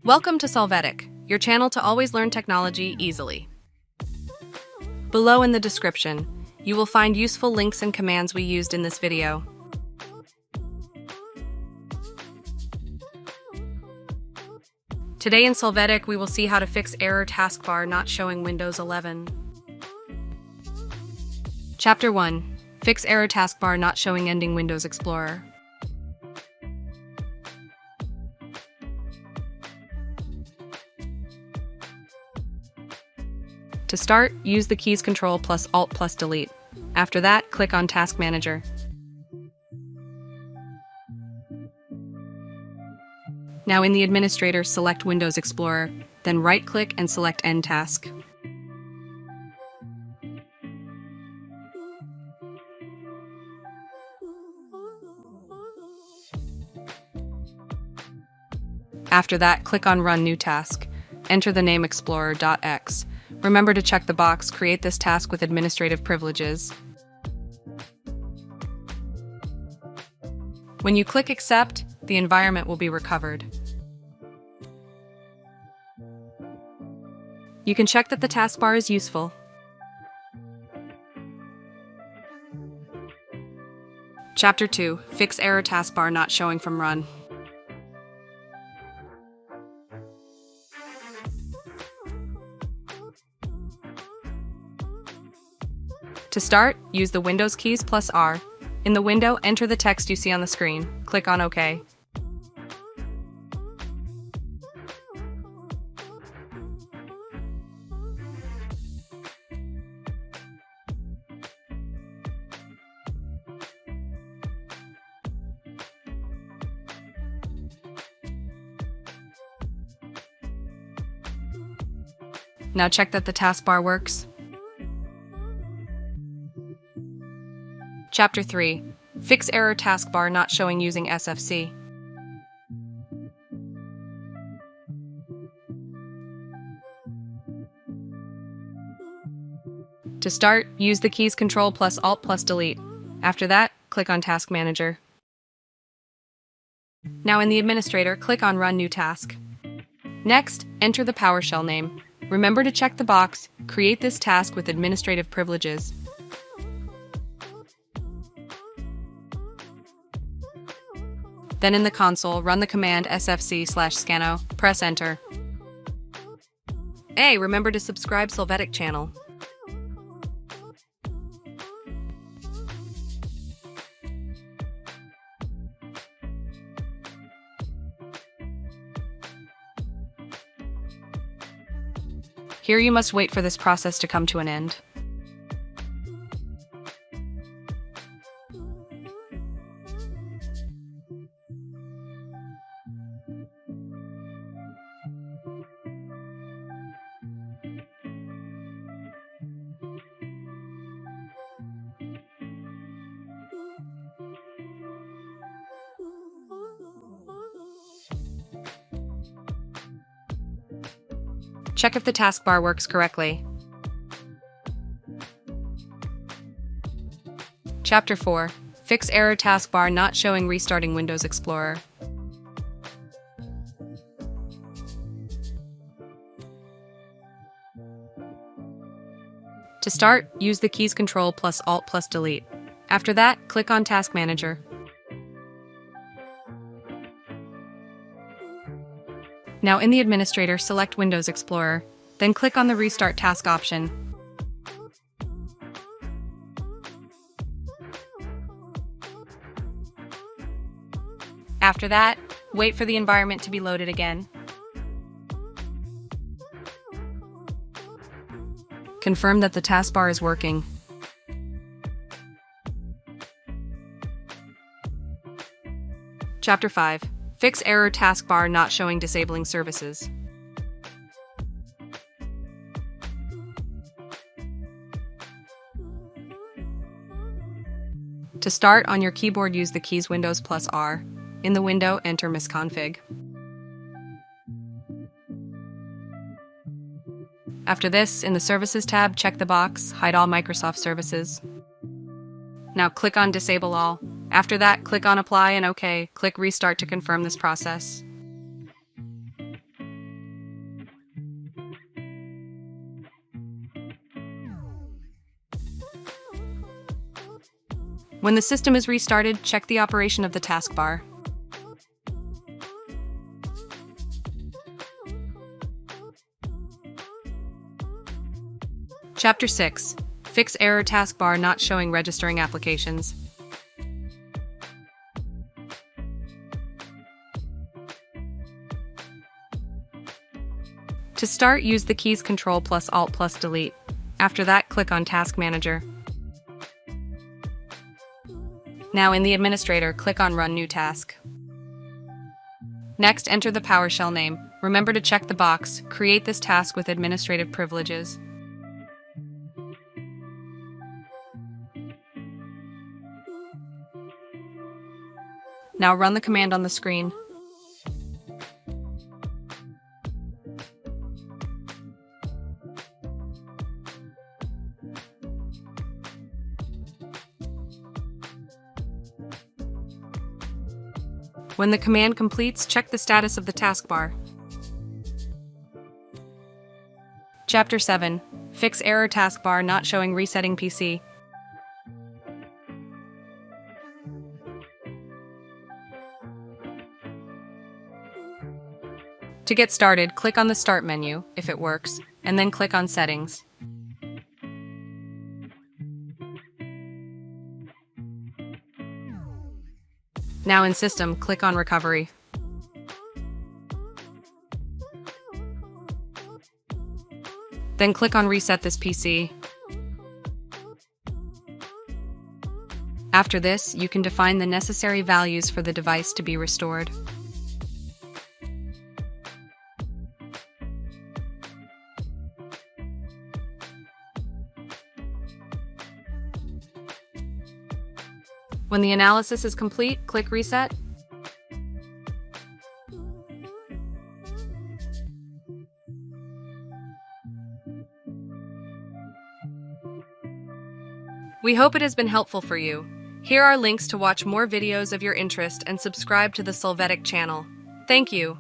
Welcome to Solvetic, your channel to always learn technology easily. Below in the description, you will find useful links and commands we used in this video. Today in Solvetic, we will see how to fix error taskbar not showing Windows 11. Chapter 1. Fix error taskbar not showing ending Windows Explorer. To start, use the keys Control plus Alt plus Delete. After that, click on Task Manager. Now in the administrator, select Windows Explorer, then right-click and select End Task. After that, click on Run New Task. Enter the name Explorer.exe. Remember to check the box, create this task with administrative privileges. When you click Accept, the environment will be recovered. You can check that the taskbar is useful. Chapter 2. Fix error taskbar not showing from Run. To start, use the Windows keys plus R. In the window, enter the text you see on the screen. Click on OK. Now check that the taskbar works. Chapter 3. Fix error taskbar not showing using SFC. To start, use the keys Control plus Alt plus Delete. After that, click on Task Manager. Now in the administrator, click on Run New Task. Next, enter the PowerShell name. Remember to check the box, create this task with administrative privileges. Then in the console, run the command sfc/scannow, press Enter. Hey, remember to subscribe Solvetic channel. Here you must wait for this process to come to an end. Check if the taskbar works correctly. Chapter 4. Fix error taskbar not showing restarting Windows Explorer. To start, use the keys Control plus Alt plus Delete. After that, click on Task Manager. Now in the administrator, select Windows Explorer, then click on the Restart Task option. After that, wait for the environment to be loaded again. Confirm that the taskbar is working. Chapter 5. Fix error taskbar not showing disabling services. To start, on your keyboard use the keys Windows plus R. In the window, enter misconfig. After this, in the Services tab, check the box, hide all Microsoft services. Now click on Disable All. After that, click on Apply and OK. Click Restart to confirm this process. When the system is restarted, check the operation of the taskbar. Chapter 6. Fix error taskbar not showing registering applications. To start, use the keys Ctrl plus Alt plus Delete. After that, click on Task Manager. Now in the administrator, click on Run New Task. Next, enter the PowerShell name. Remember to check the box, Create this task with administrative privileges. Now run the command on the screen. When the command completes, check the status of the taskbar. Chapter 7. Fix error taskbar not showing resetting PC. To get started, click on the Start menu, if it works, and then click on Settings. Now in System, click on Recovery. Then click on Reset this PC. After this, you can define the necessary values for the device to be restored. When the analysis is complete, click Reset. We hope it has been helpful for you. Here are links to watch more videos of your interest and subscribe to the Solvetic channel. Thank you.